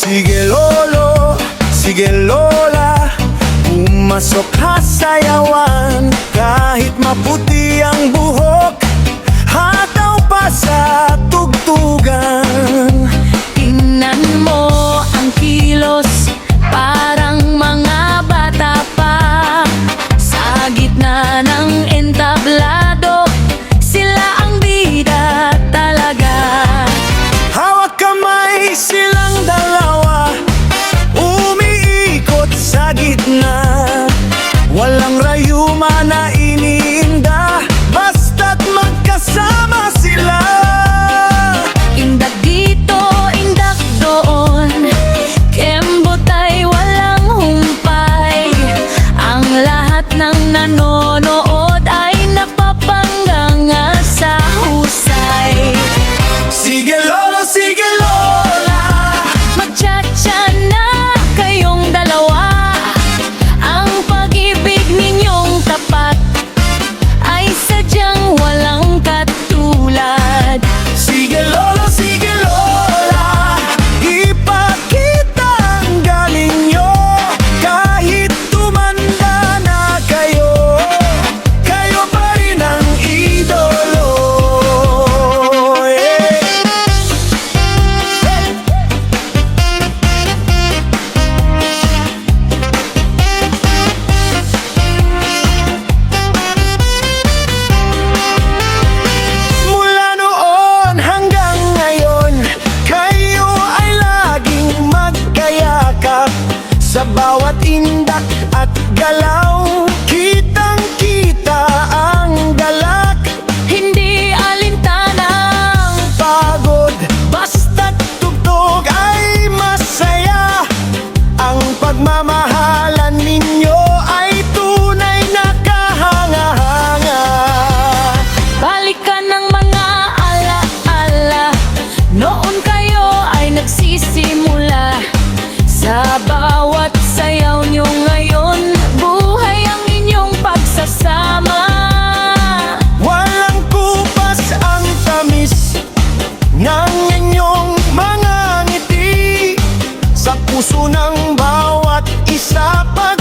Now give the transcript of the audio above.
Sige lolo, sige lola, pumasok ka sa yawan. Kahit maputi ang buhok, hataw pa sa tugtugan. Tingnan mo ang kilos, parang mga bata pa. Sa gitna ng entablado, sila ang bida talaga. Hawak kamay silang dalawa, umiikot sa gitna. Walang rayuma na iniinda, basta't magkasama sila. Indak dito, indak doon, kembot ay walang humpay. Ang lahat ng nanonood ay napapanggang sa husay. Sige lolo, sige lola, Magtsatsa na kayong dalawa. Ang pag-ibig ninyong tapat ay sadyang walang katulad. sige lolo, sige lola, ipakita ang galing nyo. Kahit tumanda na kayo, kayo pa rin ang idolo. Mula noon hanggang ngayon, kayo ay laging magkayakap. Sa bawat indak at galaw, kitang-kita ang galak. Hindi alintanang Pagod, basta't tugtog ay masaya. Ang pagmamahalan ninyo ay tunay na kahanga-hanga. balikan ng mga ala-ala. Noon kayo ay nagsisimula. Sa bawat sayaw nyo ngayon, buhay ang inyong pagsasama. Walang kupas ang tamis ng inyong mga ngiti. Sa puso ng bawat isa pag